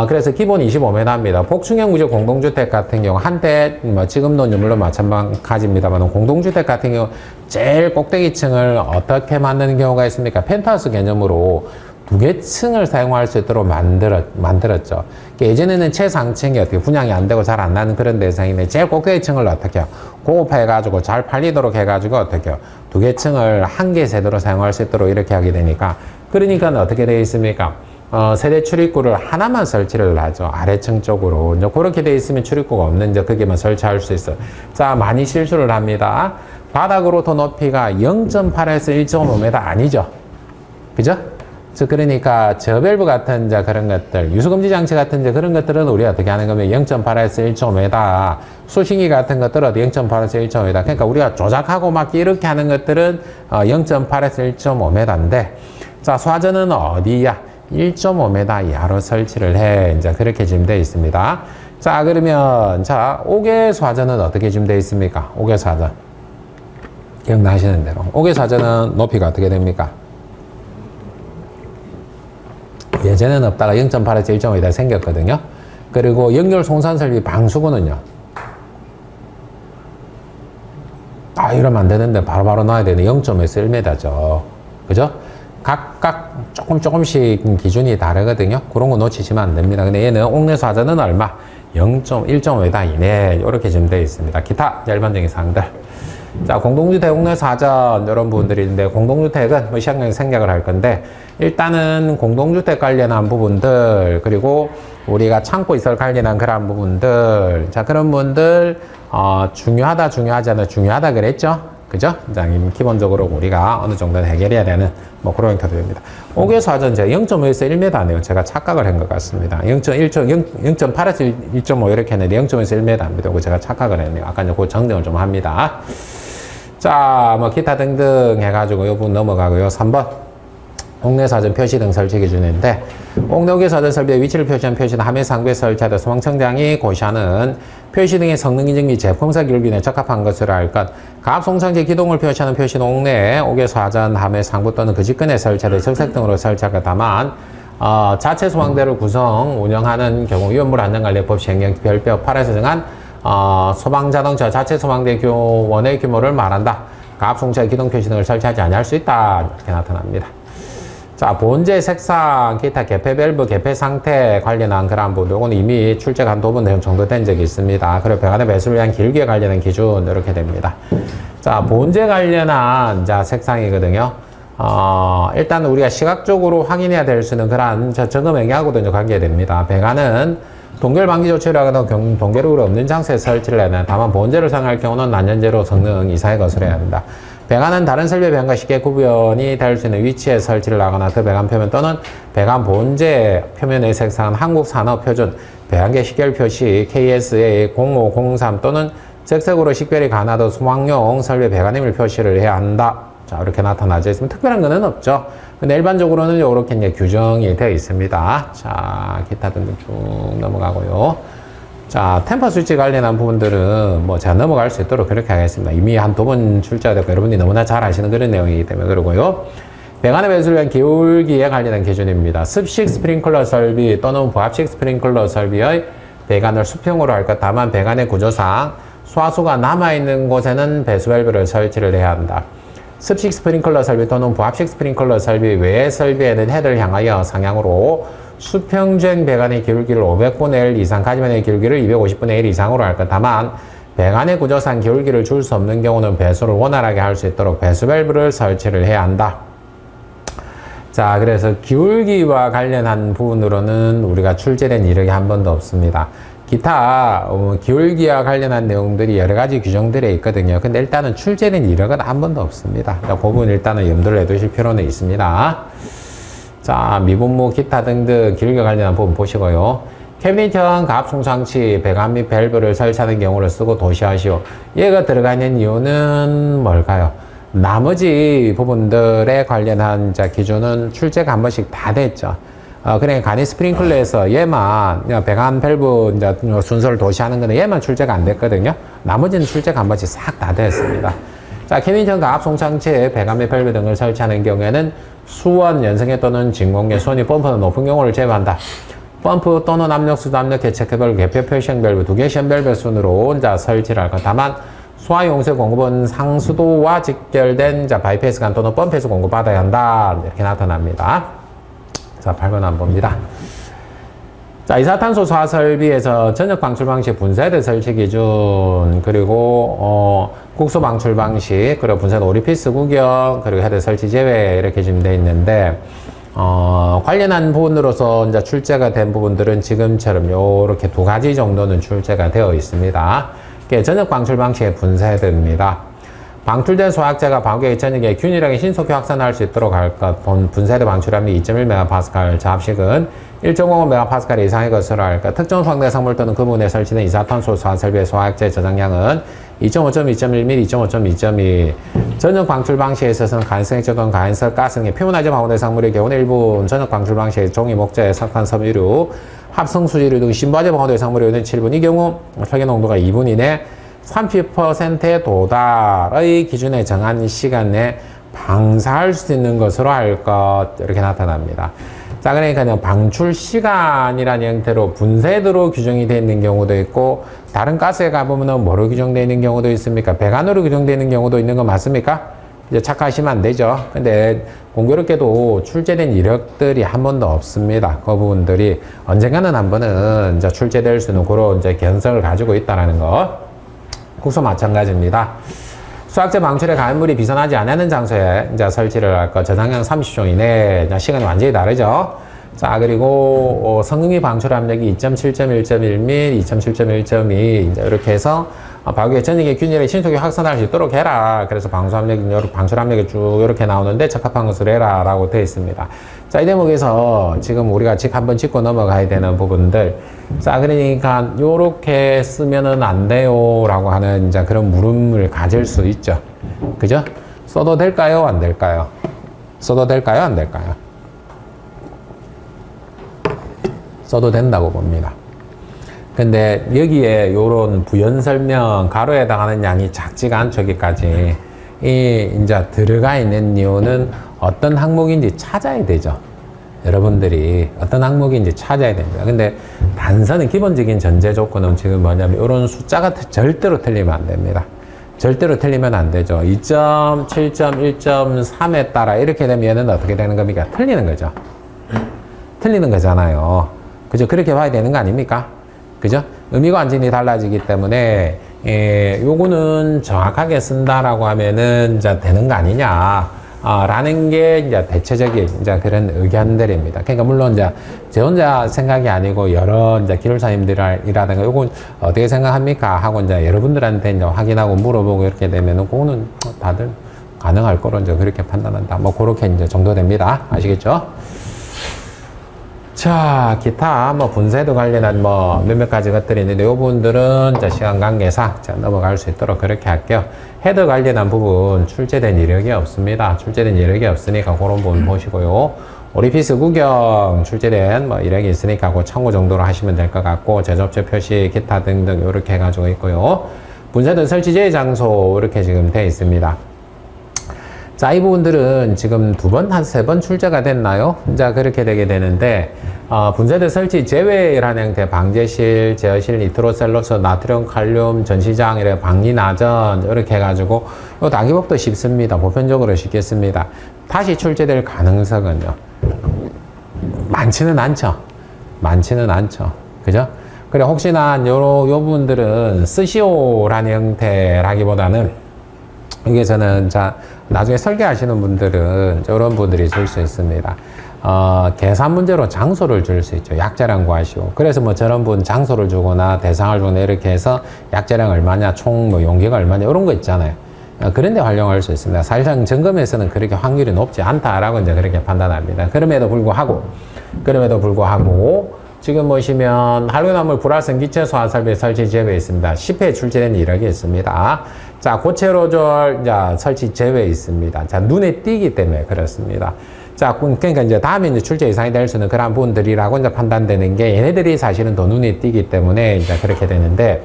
Speaker 1: 그래서 기본 25m입니다. 복층형 구조 공동주택 같은 경우, 한때, 지금도 물론 마찬가지입니다만, 공동주택 같은 경우, 제일 꼭대기층을 어떻게 만드는 경우가 있습니까? 펜트하우스 개념으로 2개 층을 사용할 수 있도록 만들었죠. 예전에는 최상층이 어떻게 분양이 안 되고 잘 안 나는 그런 대상인데, 제일 꼭대기층을 어떻게 해요? 고급해가지고 잘 팔리도록 해가지고 어떻게 해요? 2개 층을 한 개 세대로 사용할 수 있도록 이렇게 하게 되니까, 그러니까 어떻게 되어 있습니까? 세대 출입구를 하나만 설치를 하죠. 아래층 쪽으로. 이제 그렇게 되어 있으면 출입구가 없는 이제 거기만 설치할 수 있어요. 자, 많이 실수를 합니다. 바닥으로부터 높이가 0.8에서 1.5m 아니죠. 그죠? 그러니까 저밸브 같은 이제 그런 것들, 유수금지 장치 같은 이제 그런 것들은 우리가 어떻게 하는 거면 0.8에서 1.5m, 수신기 같은 것들은 0.8에서 1.5m. 그러니까 우리가 조작하고 막 이렇게 하는 것들은 0.8에서 1.5m인데, 자, 소화전은 어디야? 1.5m 이하로 설치를 해. 이제 그렇게 지금 되어 있습니다. 자, 그러면, 자, 옥외 소화전은 어떻게 지금 되어 있습니까? 옥외 소화전. 기억나시는 대로. 옥외 소화전은 높이가 어떻게 됩니까? 예전에는 없다가 0.8에서 1.5m 생겼거든요. 그리고 연결 송산 설비 방수구는요. 이러면 안 되는데 바로바로 놔야 되는 0.5에서 1m죠. 그죠? 각각 조금씩 기준이 다르거든요. 그런 거 놓치시면 안 됩니다. 근데 얘는 옥내 사전은 얼마? 1.5m 이내 이렇게 지금 되어 있습니다. 기타 일반적인 사항들. 자, 공동주택 옥내 사전 이런 부분들이 있는데, 공동주택은 뭐 시학년에 생략을 할 건데, 일단은 공동주택 관련한 부분들, 그리고 우리가 창고 시설 관련한 그런 부분들, 자, 그런 부분들 중요하지 않아? 중요하다 그랬죠? 그죠? 자, 기본적으로 우리가 어느 정도는 해결해야 되는 뭐 그런 형태입니다. 옥외 사전 제가 0.5에서 1m네요. 제가 착각을 한 것 같습니다. 0.8에서 1.5 이렇게 했는데 0.5에서 1m입니다. 제가 착각을 했네요. 아까 이제 그 정정을 좀 합니다. 자, 뭐 기타 등등 해가지고 이 부분 넘어가고요. 3번. 옥내 사전 표시 등 설치 기준인데, 옥내 사전 설비의 위치를 표시한 표시는 함의 상부에 설치하되 소방청장이 고시하는 표시 등의 성능 인증 및 제품사 기록에 적합한 것으로 할 것. 가압송창제 기동을 표시하는 표시는 옥내, 옥외 사전, 함의 상부 또는 그 직근에 설치하되 적색 등으로 설치할 것. 다만 자체 소방대를 구성, 운영하는 경우 위험물 안전관리법 시행령 별표 8에서 정한 소방자동차 자체 소방대 원의 규모를 말한다. 가압송창 기동 표시 등을 설치하지 아니할 수 있다. 이렇게 나타납니다. 자, 본재 색상, 기타 개폐 밸브, 개폐 상태 관련한 그런 부분, 요거는 이미 출제가 한 2번 정도 된 적이 있습니다. 그리고 배관의 배수를 위한 길기에 관련한 기준, 이렇게 됩니다. 자, 본재 관련한, 자, 색상이거든요. 일단 우리가 시각적으로 확인해야 될 수 있는 그런 점검 행위하고도 관계됩니다. 배관은 동결 방지 조치를 하거나 동결력이 없는 장소에 설치를 해야 된다. 다만 본재를 사용할 경우는 난연제로 성능 이상의 것을 해야 한다. 배관은 다른 설비의 배관과 쉽게 구분이 될 수 있는 위치에 설치를 하거나 그 배관 표면 또는 배관 본재 표면의 색상은 한국산업표준 배관계 식별 표시 KSA 0503 또는 적색으로 식별이 가능하도 소방용 설비 배관임을 표시를 해야 한다. 자, 이렇게 나타나져 있으면 특별한 거는 없죠. 근데 일반적으로는 이렇게 이제 규정이 되어 있습니다. 자, 기타 등등 쭉 넘어가고요. 자, 템퍼 스위치 관련한 부분들은 뭐 제가 넘어갈 수 있도록 그렇게 하겠습니다. 이미 한 2번 출제가 됐고 여러분들이 너무나 잘 아시는 그런 내용이기 때문에 그러고요. 배관의 배수를 위한 기울기에 관련한 기준입니다. 습식 스프링클러 설비 또는 부합식 스프링클러 설비의 배관을 수평으로 할 것. 다만 배관의 구조상 소화수가 남아있는 곳에는 배수 밸브를 설치를 해야 한다. 습식 스프링클러 설비 또는 부합식 스프링클러 설비 외의 설비에는 헤드를 향하여 상향으로 수평주행 배관의 기울기를 500분의 1 이상, 가지면의 기울기를 250분의 1 이상으로 할 것. 다만 배관의 구조상 기울기를 줄 수 없는 경우는 배수를 원활하게 할 수 있도록 배수 밸브를 설치를 해야 한다. 자, 그래서 기울기와 관련한 부분으로는 우리가 출제된 이력이 한 번도 없습니다. 기타 기울기와 관련한 내용들이 여러 가지 규정들에 있거든요. 근데 일단은 출제된 이력은 한 번도 없습니다. 그 부분 일단은 염두를 해두실 필요는 있습니다. 자, 미분모 기타 등등 기울기와 관련한 부분 보시고요. 캐비닛형 가압송창치, 배관 및 밸브를 설치하는 경우를 쓰고 도시하시오. 얘가 들어가 있는 이유는 뭘까요? 나머지 부분들에 관련한 기준은 출제가 한 번씩 다 됐죠. 그러니까 간이 스프링클러에서 얘만 배관 밸브 순서를 도시하는 건데 얘만 출제가 안 됐거든요. 나머지는 출제가 한 번씩 싹 다 됐습니다. 자, 캐비닛형 가압송창치에 배관 및 밸브 등을 설치하는 경우에는 수원, 연성계 또는 진공계, 수원이 펌프는 높은 경우를 제외한다. 펌프 또는 압력수도 압력계 체크별 개표 표시형 밸브 두 개 시험 밸브 순으로 설치를 할 것. 다만 소화용세 공급은 상수도와 직결된 바이패스관 또는 펌프에서 공급받아야 한다. 이렇게 나타납니다. 자, 8번 한번 봅니다. 자, 이산탄소 소화 설비에서 전력 방출 방식, 분쇄대 설치 기준, 그리고 국소 방출 방식, 그리고 분쇄대 오리피스 구경, 그리고 헤드 설치 제외 이렇게 지금 돼 있는데 관련한 부분으로서 출제가 된 부분들은 지금처럼 요렇게 두 가지 정도는 출제가 되어 있습니다. 전력 방출 방식의 분쇄대입니다. 방출된 소화액체가 방괴의 전역에 균일하게 신속히 확산할 수 있도록 할 것. 분쇄대 방출압이 2.1MPa, 자압식은 1.05MPa 이상의 것으로 할 것. 특정 소황대 성물 또는 그 부분에 설치된 이산탄소 소화 설비의 소화액체 저장량은 2.5.2.1mm, 2.5.2.2. 전역 방출 방식에 있어서는 가연성액체 또는 가연성 가스 등의 표면화제 방호대 성물의 경우는 일부 전역 방출 방식의 종이 목재, 석탄, 섬유류, 합성 수지류 등 신부화제 방호대 성물의 경우는 7분. 이 경우 혈액 농도가 2분 이내 30%에 도달의 기준에 정한 시간 내에 방사할 수 있는 것으로 할 것. 이렇게 나타납니다. 자, 그러니까 방출 시간이라는 형태로 분쇄도로 규정이 되어 있는 경우도 있고, 다른 가스에 가보면 뭐로 규정되어 있는 경우도 있습니까? 배관으로 규정되어 있는 경우도 있는 거 맞습니까? 이제 착각하시면 안 되죠. 근데 공교롭게도 출제된 이력들이 한 번도 없습니다. 그 부분들이 언젠가는 한 번은 출제될 수 있는 그런 견성을 가지고 있다는 거. 국소 마찬가지입니다. 수학제 방출에 가연물이 비선하지 않는 장소에 설치를 할 것. 저장량 30초 이내. 시간이 완전히 다르죠. 자, 그리고 성능이 방출 압력이 2.7.1.1mm, 2.7.1.2 이렇게 해서 방괴 전역의 균일에 신속히 확산할 수 있도록 해라. 그래서 방출 압력이 쭉 이렇게 나오는데 적합한 것으로 해라 라고 되어 있습니다. 자, 이 대목에서 지금 우리가 한번 짚고 넘어가야 되는 부분들. 자, 그러니까 요렇게 쓰면은 안 돼요 라고 하는 그런 물음을 가질 수 있죠. 그죠? 써도 될까요? 안 될까요? 써도 될까요? 안 될까요? 써도 된다고 봅니다. 근데 여기에 요런 부연 설명 가로에 해당하는 양이 작지가 않죠. 여기까지 들어가 있는 이유는 어떤 항목인지 찾아야 되죠. 여러분들이 어떤 항목인지 찾아야 됩니다. 근데 단서는 기본적인 전제 조건은 지금 뭐냐면 이런 숫자가 절대로 틀리면 안 됩니다. 절대로 틀리면 안 되죠. 2.7.1.3에 따라 이렇게 되면 얘는 어떻게 되는 겁니까? 틀리는 거죠. 틀리는 거잖아요. 그죠? 그렇게 봐야 되는 거 아닙니까? 그죠? 의미가 완전히 달라지기 때문에 요거는 정확하게 쓴다라고 하면은 되는 거 아니냐 라는 게 대체적인 그런 의견들입니다. 그러니까 물론 제 혼자 생각이 아니고 여러 기술사님들이라든가 요건 어떻게 생각합니까 하고 여러분들한테 확인하고 물어보고 이렇게 되면은 그거는 다들 가능할 거로 그렇게 판단한다. 뭐 그렇게 정도 됩니다. 아시겠죠? 자, 기타 분쇄도 관련한 몇몇 가지 것들이 있는데 이 부분들은 시간 관계상 넘어갈 수 있도록 그렇게 할게요. 헤더 관련한 부분 출제된 이력이 없습니다. 출제된 이력이 없으니까 그런 부분 보시고요. 오리피스 구경 출제된 이력이 있으니까 그 참고 정도로 하시면 될 것 같고, 제조업체 표시 기타 등등 이렇게 해가지고 있고요. 분쇄도 설치 제외 장소 이렇게 지금 되어 있습니다. 자, 이 부분들은 지금 2번, 한 3번 출제가 됐나요? 그렇게 되게 되는데, 분쇄대 설치 제외라는 형태, 방제실, 제어실, 니트로셀로스, 나트륨, 칼륨, 전시장, 이렇게 방리나전, 이렇게 해가지고, 요 다기법도 쉽습니다. 보편적으로 쉽겠습니다. 다시 출제될 가능성은요, 많지는 않죠. 많지는 않죠. 그죠? 그래, 혹시나 요 부분들은 쓰시오라는 형태라기보다는, 여기서는 나중에 설계하시는 분들은 이런 분들이 줄 수 있습니다. 계산 문제로 장소를 줄 수 있죠. 약자량 구하시오. 그래서 저런 분 장소를 주거나 대상을 주거나 이렇게 해서 약자량 얼마냐, 총 용기가 얼마냐 이런 거 있잖아요. 그런 데 활용할 수 있습니다. 사실상 점검에서는 그렇게 확률이 높지 않다라고 그렇게 판단합니다. 그럼에도 불구하고 지금 보시면 한류나물 불활성 기체 소화 설비 설치 제외 있습니다. 10회 출제된 이력이 있습니다. 자, 고체로졸 설치 제외 있습니다. 자, 눈에 띄기 때문에 그렇습니다. 자, 그러니까 이제 다음에 이제 출제 이상이 될 수 있는 그런 부분들이라고 이제 판단되는 게 얘네들이 사실은 더 눈에 띄기 때문에 이제 그렇게 되는데,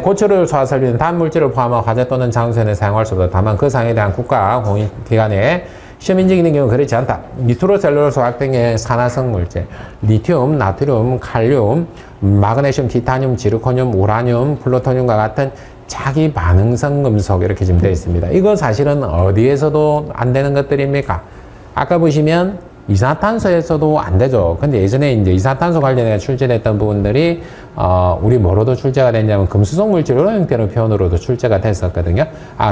Speaker 1: 고체로졸 소화 설비는 다른 물질을 포함한 화재 또는 장소에는 사용할 수 없다. 다만 그 사항에 대한 국가 공익기관에 시험 인증이 있는 경우 그렇지 않다. 니트로셀룰로스 화학 등의 산화성 물질, 리튬, 나트륨, 칼륨, 마그네슘, 티타늄, 지르코늄, 우라늄, 플루토늄과 같은 자기 반응성 금속 이렇게 지금 되어 있습니다. 이거 사실은 어디에서도 안 되는 것들입니까? 아까 보시면 이산화탄소에서도 안 되죠. 근데 예전에 이제 이산화탄소 관련해 출제됐던 부분들이 우리 뭐로도 출제가 됐냐면 금수성 물질 이런 형태로 표현으로도 출제가 됐었거든요.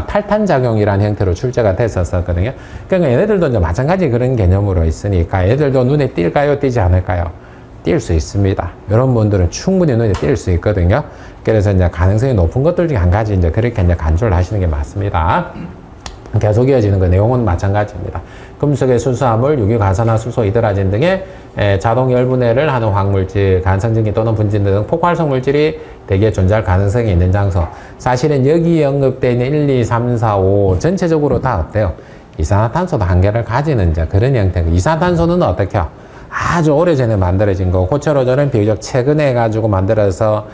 Speaker 1: 탈탄작용이라는 형태로 출제가 됐었거든요. 그러니까 얘네들도 이제 마찬가지 그런 개념으로 있으니까 얘들도 눈에 띌까요? 띄지 않을까요? 띌 수 있습니다. 이런 분들은 충분히 눈에 띌 수 있거든요. 그래서 이제 가능성이 높은 것들 중에 한 가지 이제 그렇게 이제 간주를 하시는 게 맞습니다. 계속 이어지는 그 내용은 마찬가지입니다. 금속의 순수화물, 유기가산화수소, 이드라진 등의 자동 열분해를 하는 화학물질, 간성전기 또는 분진 등 폭발성 물질이 대개 존재할 가능성이 있는 장소. 사실은 여기 언급되어 있는 1, 2, 3, 4, 5 전체적으로 다 어때요? 이산화탄소도 한계를 가지는 이제 그런 형태고, 이산화탄소는 어떻게요? 아주 오래전에 만들어진 거, 고체로졸은 비교적 최근에 해가지고 만들어서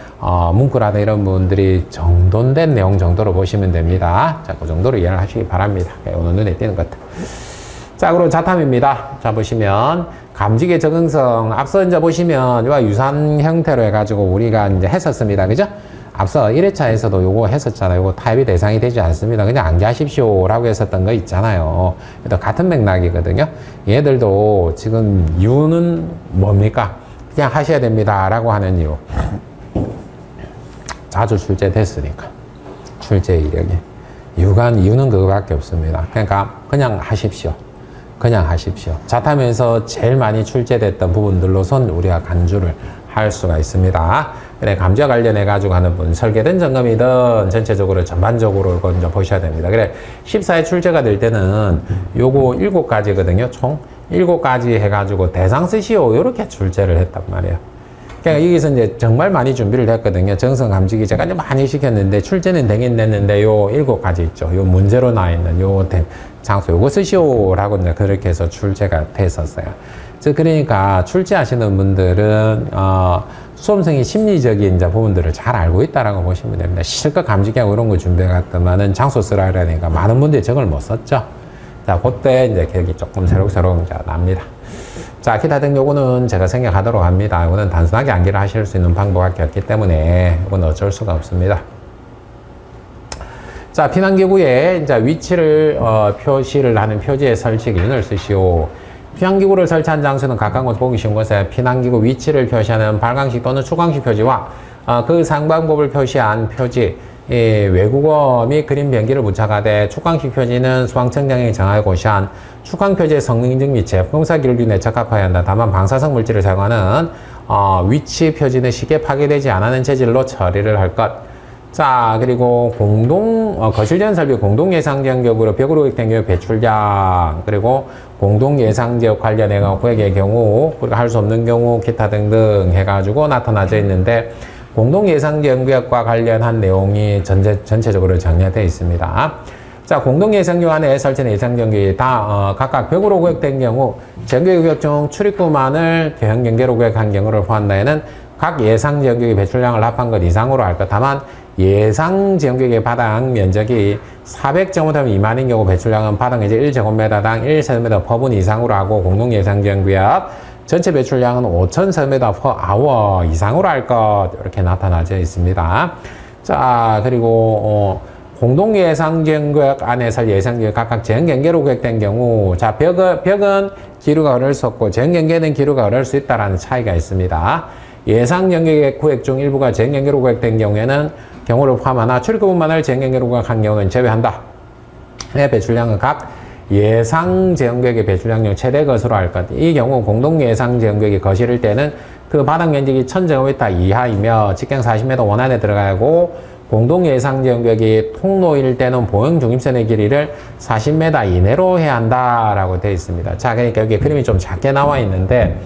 Speaker 1: 뭉클하다 이런 부분들이 정돈된 내용 정도로 보시면 됩니다. 자, 그 정도로 이해를 하시기 바랍니다. 오늘 눈에 띄는 것들. 자, 그리고 자탐입니다. 자, 보시면 감지계 적응성, 앞서 이제 보시면 이와 유사한 형태로 해가지고 우리가 이제 했었습니다. 그죠? 앞서 1회차에서도 요거 했었잖아요. 요거 타입이 대상이 되지 않습니다. 그냥 암기하십시오 라고 했었던 거 있잖아요. 같은 맥락이거든요. 얘들도 지금 이유는 뭡니까? 그냥 하셔야 됩니다 라고 하는 이유. 자주 출제됐으니까. 출제 이력이. 이유는 그거밖에 없습니다. 그러니까 그냥 하십시오. 그냥 하십시오. 자탐에서 제일 많이 출제됐던 부분들로선 우리가 간주를 할 수가 있습니다. 그래, 감지와 관련해 가지고 하는 분, 설계든 점검이든 전체적으로 전반적으로 이거 이제 보셔야 됩니다. 그래, 14회 출제가 될 때는 요거 7가지거든요. 총 7가지 해가지고 대상 쓰시오. 요렇게 출제를 했단 말이에요. 그러니까 여기서 이제 정말 많이 준비를 했거든요. 정성 감지기 제가 이제 많이 시켰는데 출제는 되긴 됐는데 요 7가지 있죠. 요 문제로 나와 있는 요 장소 요거 쓰시오라고 이제 그렇게 해서 출제가 됐었어요. 즉 그러니까 출제하시는 분들은 수험생이 심리적인 이제 부분들을 잘 알고 있다라고 보시면 됩니다. 실컷 감지기하고 이런 거 준비해 갔더만은 장소 쓰라 그러니까 많은 분들이 저걸 못 썼죠. 자, 그때 이제 기억이 조금 새록새록 이제 납니다. 자, 기타 등 요거는 제가 생략하도록 합니다. 이거는 단순하게 암기를 하실 수 있는 방법밖에 없기 때문에 이건 어쩔 수가 없습니다. 자, 피난기구의 이제 위치를 표시를 하는 표지의 설치 기준을 쓰시오. 피난기구를 설치한 장소는 각각 곳 보기 쉬운 곳에 피난기구 위치를 표시하는 발광식 또는 추광식 표지와 그 상방법을 표시한 표지, 외국어 및 그림 변기를 부착하되 추광식 표지는 수방청장이 정하여 고시한 추광 표지의 성능 인증 및 제품사 기준에 적합하여야 한다. 다만 방사성 물질을 사용하는 위치 표지는 쉽게 파괴되지 않는 재질로 처리를 할 것. 자, 그리고 거실전 설비 공동 예상 지역으로 벽으로 구획된 경우 배출량, 그리고 공동 예상 지역 관련해 구획의 경우, 우리가 할 수 없는 경우, 기타 등등 해가지고 나타나져 있는데, 공동 예상 지역과 관련한 내용이 전체적으로 정리되어 있습니다. 자, 공동 예상 지역 안에 설치된 예상 지역이 다 각각 벽으로 구획된 경우, 전기 구역 중 출입구만을 교형 경계로 구획한 경우를 포함하는 각 예상 지역의 배출량을 합한 것 이상으로 할 것. 다만 예상 지역의 바닥 면적이 400제곱미터 미만인 경우 배출량은 바닥 면적 1제곱미터당 1세미터 퍼분 이상으로 하고, 공동 예상 지역구역 전체 배출량은 5,000세미터 per hour 이상으로 할 것, 이렇게 나타나져 있습니다. 자, 그리고 공동 예상 지역구역 안에서 예상 지역 각각 제한 경계로 구획된 경우, 자, 벽은 기류가 흐를 수 없고 제한 경계는 기류가 흐를 수 있다라는 차이가 있습니다. 예상 경계 구획 중 일부가 제한 경계로 구획된 경우를 포함하나 출입구만을 제한 경계로 구획한 경우는 제외한다. 배출량은 각 예상 제한구역의 배출량용 최대 것으로 할 것. 이 경우 공동 예상 제한구역이 거실일 때는 그 바닥 면적이 1000제곱미터 이하이며 직경 40m 원안에 들어가고, 공동 예상 제한구역이 통로일 때는 보행 중립선의 길이를 40m 이내로 해야 한다라고 되어 있습니다. 자, 그러니까 여기 그림이 좀 작게 나와 있는데,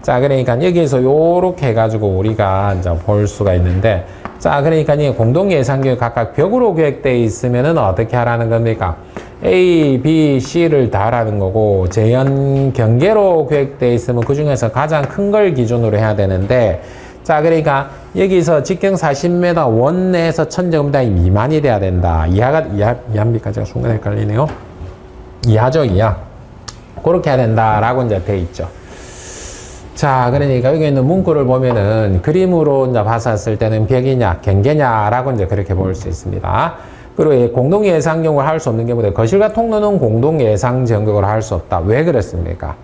Speaker 1: 자, 그러니까 여기에서 요렇게 해가지고 우리가 이제 볼 수가 있는데, 자, 그러니까 이 공동 예상교육 각각 벽으로 계획되어 있으면은 어떻게 하라는 겁니까? A, B, C를 다 하라는 거고, 재현 경계로 계획되어 있으면 그 중에서 가장 큰 걸 기준으로 해야 되는데, 자, 그러니까 여기서 직경 40m 원 내에서 1000제곱미터 미만이 돼야 된다. 이하입니까? 제가 순간 헷갈리네요. 이하죠, 이하. 그렇게 해야 된다라고 이제 돼 있죠. 자, 그러니까 여기 있는 문구를 보면은 그림으로 이제 봤었을 때는 벽이냐, 경계냐라고 이제 그렇게 볼 수 있습니다. 그리고 공동 예상 경우를 할 수 없는 경우도 거실과 통로는 공동 예상 전격으로 할 수 없다. 왜 그렇습니까?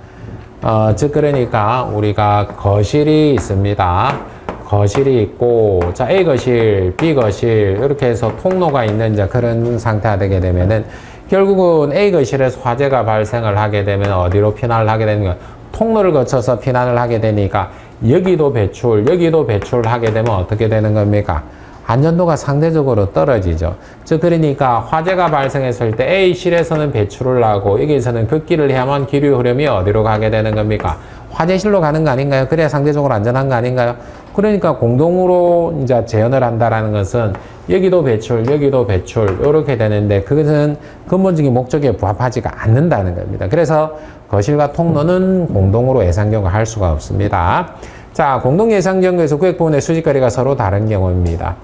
Speaker 1: 즉, 그러니까 우리가 거실이 있습니다. 거실이 있고, 자, A 거실, B 거실, 이렇게 해서 통로가 있는 이제 그런 상태가 되게 되면은 결국은 A 거실에서 화재가 발생을 하게 되면 어디로 피난을 하게 되는 거야? 통로를 거쳐서 피난을 하게 되니까 여기도 배출하게 되면 어떻게 되는 겁니까? 안전도가 상대적으로 떨어지죠. 즉, 그러니까 화재가 발생했을 때 A실에서는 배출을 하고 여기에서는 급기를 해야만 기류 흐름이 어디로 가게 되는 겁니까? 화재실로 가는 거 아닌가요? 그래야 상대적으로 안전한 거 아닌가요? 그러니까 공동으로 이제 재현을 한다라는 것은 여기도 배출, 이렇게 되는데 그것은 근본적인 목적에 부합하지가 않는다는 겁니다. 그래서 거실과 통로는 공동으로 예상 경우 할 수가 없습니다. 자, 공동 예상 경우에서 구획 부분의 수직거리가 서로 다른 경우입니다.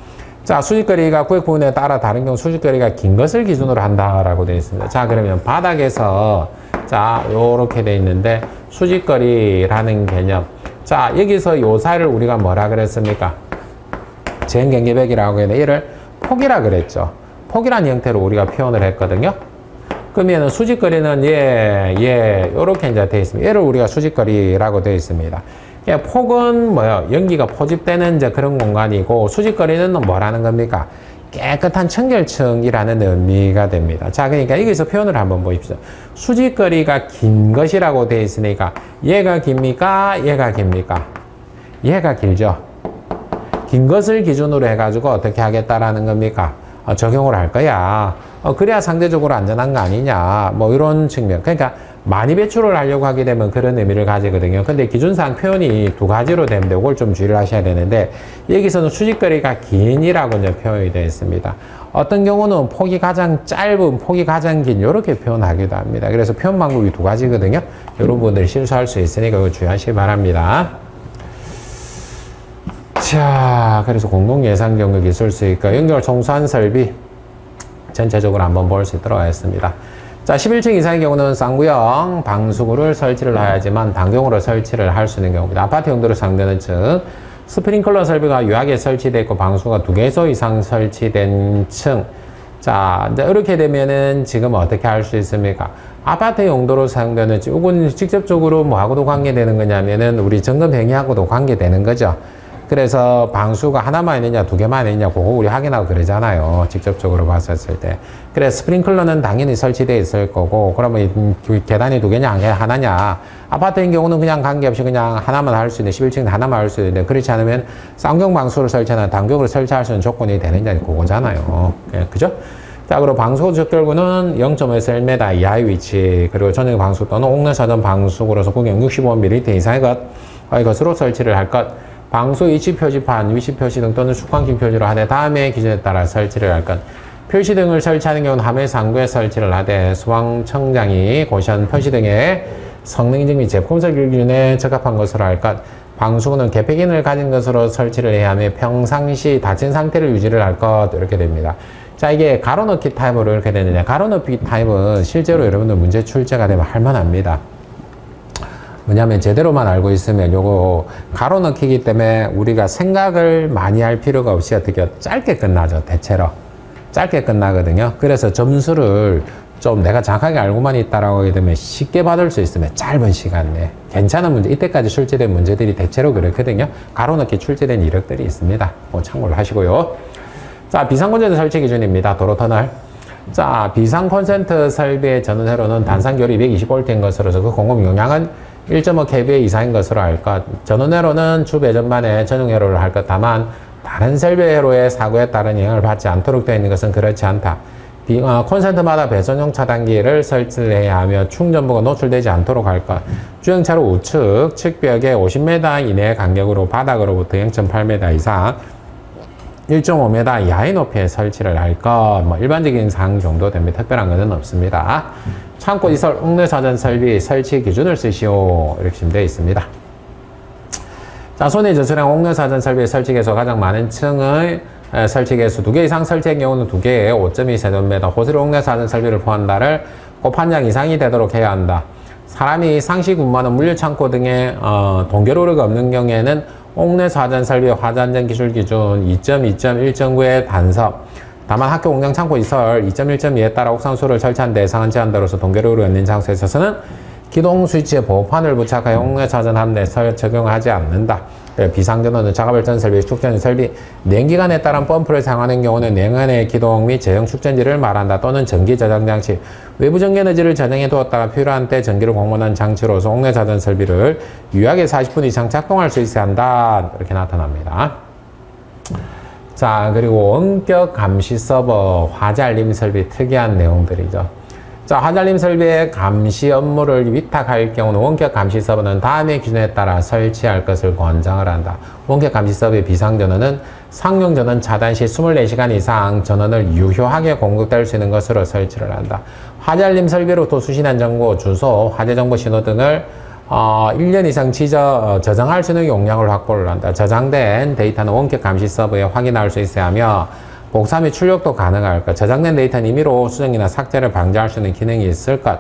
Speaker 1: 자, 수직거리가 구획 부분에 따라 다른 경우 수직거리가 긴 것을 기준으로 한다라고 되어 있습니다. 자, 그러면 바닥에서 자, 요렇게 되어 있는데 수직거리라는 개념. 자, 여기서 요 사이를 우리가 뭐라 그랬습니까? 재현경계벽이라고 했는데 얘를 폭이라 그랬죠. 폭이라는 형태로 우리가 표현을 했거든요. 그러면 수직거리는 요렇게 이제 되어 있습니다. 얘를 우리가 수직거리라고 되어 있습니다. 폭은 뭐요? 연기가 포집되는 이제 그런 공간이고, 수직거리는 뭐라는 겁니까? 깨끗한 청결층이라는 의미가 됩니다. 자, 그러니까 여기서 표현을 한번 보십시오. 수직거리가 긴 것이라고 되어 있으니까 얘가 깁니까? 얘가 깁니까? 얘가 길죠. 긴 것을 기준으로 해가지고 어떻게 하겠다라는 겁니까? 적용을 할 거야. 그래야 상대적으로 안전한 거 아니냐. 뭐 이런 측면. 그러니까 많이 배출을 하려고 하게 되면 그런 의미를 가지거든요. 근데 기준상 표현이 두 가지로 되는데 이걸 좀 주의를 하셔야 되는데 여기서는 수직거리가 긴이라고 이제 표현이 되어 있습니다. 어떤 경우는 폭이 가장 짧은, 폭이 가장 긴 이렇게 표현하기도 합니다. 그래서 표현 방법이 두 가지거든요. 여러분들 실수할 수 있으니까 이거 주의하시기 바랍니다. 자, 그래서 공동 예상 경력이 있을 수 있고 연결 청소한 설비 전체적으로 한번 볼 수 있도록 하겠습니다. 자, 11층 이상의 경우는 쌍구형 방수구를 설치를 해야지만 단경으로 설치를 할 수 있는 경우입니다. 아파트 용도로 사용되는 층, 스프링클러 설비가 유하게 설치되어 있고 방수가 2개소 이상 설치된 층. 자, 이제 이렇게 되면은 지금 어떻게 할 수 있습니까? 아파트 용도로 사용되는 층, 이건 직접적으로 뭐하고도 관계되는 거냐면은 우리 점검 행위하고도 관계되는 거죠. 그래서 방수가 하나만 있느냐, 두 개만 있느냐, 그거 우리 확인하고 그러잖아요. 직접적으로 봤었을 때. 그래서 스프링클러는 당연히 설치되어 있을 거고, 그러면 계단이 두 개냐, 하나냐. 아파트인 경우는 그냥 관계없이 그냥 하나만 할 수 있는데, 11층 하나만 할 수 있는데, 그렇지 않으면 쌍경 방수를 설치하나 단경으로 설치할 수 있는 조건이 되느냐, 그거잖아요. 그죠? 자, 그리고 방수 적결구는 0.5에서 1m 이하의 위치, 그리고 전용 방수 또는 옥내사전 방수구로서 구경 65mm 이상의 것으로 설치를 할 것. 방수 위치 표지판, 위치 표시 등 또는 숙광진 표지로 하되 다음의 기준에 따라 설치를 할 것. 표시 등을 설치하는 경우는 함의 상부에 설치를 하되 수방청장이 고시한 표시 등의 성능 인증 및 제품 설계 기준에 적합한 것으로 할 것. 방수구는 개폐기능을 가진 것으로 설치를 해야 하며 평상시 닫힌 상태를 유지를 할 것. 이렇게 됩니다. 자, 이게 가로넣기 타입으로 이렇게 되느냐. 가로넣기 타입은 실제로 여러분들 문제 출제가 되면 할만합니다. 왜냐하면 제대로만 알고 있으면 요거 가로넣기이기 때문에 우리가 생각을 많이 할 필요가 없이 어떻게 짧게 끝나죠. 대체로 짧게 끝나거든요. 그래서 점수를 좀 내가 정확하게 알고만 있다라고 하게 되면 쉽게 받을 수 있으면 짧은 시간 내에 괜찮은 문제, 이때까지 출제된 문제들이 대체로 그렇거든요. 가로넣기 출제된 이력들이 있습니다. 뭐 참고를 하시고요. 자, 비상콘센트 설치 기준입니다. 도로터널. 자, 비상 콘센트 설비의 전원회로는 단상 결이 220V인 것으로서 그 공급 용량은 1.5kVA 이상인 것으로 할 것. 전원회로는 주 배전만에 전용회로를 할 것. 다만 다른 설비 회로의 사고에 따른 영향을 받지 않도록 되어 있는 것은 그렇지 않다. 콘센트마다 배선용 차단기를 설치해야 하며 충전부가 노출되지 않도록 할 것. 주행차로 우측, 측벽에 50m 이내 간격으로 바닥으로부터 0.8m 이상, 1.5m 이하의 높이에 설치를 할 것. 뭐 일반적인 사항 정도 됩니다. 특별한 것은 없습니다. 창고 이설 옥내사전 설비 설치 기준을 쓰시오. 이렇게 지금 되어 있습니다. 자, 손해 저수량 옥내사전 설비 설치 개수 가장 많은 층의 설치 개수 2개 이상 설치의 경우는 2개에 5.2세제곱미터, 호스를 옥내사전 설비를 포함한다를 곱 한 장 이상이 되도록 해야 한다. 사람이 상시 근무하는 물류창고 등의 동계로르가 없는 경우에는 옥내사전 설비 화전전 기술 기준 2.2.1.9의 단섭. 다만 학교 공장 창고 이설 2.1.2에 따라 옥상수를 설치한 대상은 제한대로서 동계로르가 있는 장소에 있어서는 기동 스위치에 보호판을 부착하여 옥내사전 하는 데 적용하지 않는다. 비상전원은 자가발전 설비, 축전지 설비, 냉기관에 따른 펌프를 사용하는 경우는 냉간의 기동 및 제형 축전지를 말한다. 또는 전기 저장 장치, 외부 전기 에너지를 저장해 두었다가 필요한 때 전기를 공급하는 장치로서 옥내사전 설비를 유효하게 40분 이상 작동할 수 있어야 한다. 이렇게 나타납니다. 자, 그리고 원격 감시 서버, 화재 알림 설비 특이한 내용들이죠. 자, 화재 알림 설비의 감시 업무를 위탁할 경우는 원격 감시 서버는 다음의 기준에 따라 설치할 것을 권장을 한다. 원격 감시 서버의 비상전원은 상용 전원 차단 시 24시간 이상 전원을 유효하게 공급될 수 있는 것으로 설치를 한다. 화재 알림 설비로부터 수신한 정보, 주소, 화재 정보 신호 등을 1년 이상 저장할 수 있는 용량을 확보를 한다. 저장된 데이터는 원격 감시 서버에 확인할 수 있어야 하며 복사 및 출력도 가능할 것. 저장된 데이터는 임의로 수정이나 삭제를 방지할 수 있는 기능이 있을 것.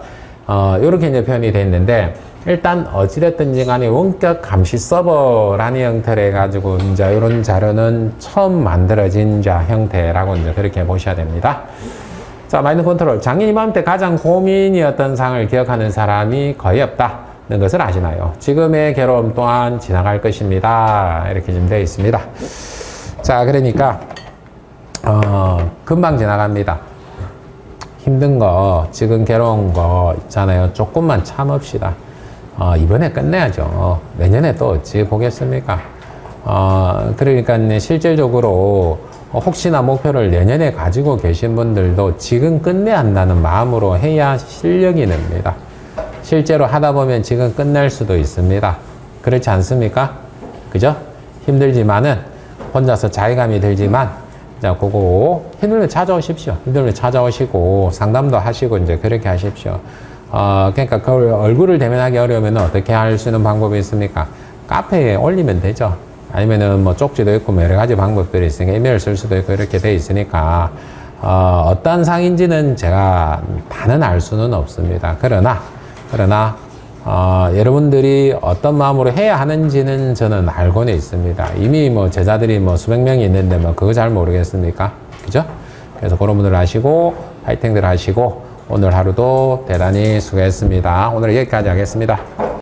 Speaker 1: 이렇게 이제 표현이 되어 있는데, 일단 어찌됐든지 간에 원격 감시 서버라는 형태로 해가지고 이제 이런 자료는 처음 만들어진 형태라고 이제 그렇게 보셔야 됩니다. 자, 마인드 컨트롤. 작년 이맘때 가장 고민이었던 사항을 기억하는 사람이 거의 없다는 것을 아시나요? 지금의 괴로움 또한 지나갈 것입니다. 이렇게 좀 되어 있습니다. 자, 그러니까 금방 지나갑니다. 힘든 거, 지금 괴로운 거 있잖아요. 조금만 참읍시다. 이번에 끝내야죠. 내년에 또 어찌 보겠습니까? 그러니까 실질적으로 혹시나 목표를 내년에 가지고 계신 분들도 지금 끝내야 한다는 마음으로 해야 실력이 납니다. 실제로 하다 보면 지금 끝낼 수도 있습니다. 그렇지 않습니까? 그죠? 힘들지만은, 혼자서 자괴감이 들지만, 자, 그거 힘들면 찾아오십시오. 힘들면 찾아오시고 상담도 하시고 이제 그렇게 하십시오. 그러니까 그 얼굴을 대면하기 어려우면 어떻게 할 수 있는 방법이 있습니까? 카페에 올리면 되죠. 아니면은 뭐 쪽지도 있고 뭐 여러 가지 방법들이 있으니까 이메일 쓸 수도 있고 이렇게 돼 있으니까 어떤 상인지는 제가 다는 알 수는 없습니다. 그러나 여러분들이 어떤 마음으로 해야 하는지는 저는 알고는 있습니다. 이미 뭐 제자들이 뭐 수백 명이 있는데 뭐 그거 잘 모르겠습니까? 그죠? 그래서 그런 분들 하시고 파이팅들 하시고 오늘 하루도 대단히 수고했습니다. 오늘 여기까지 하겠습니다.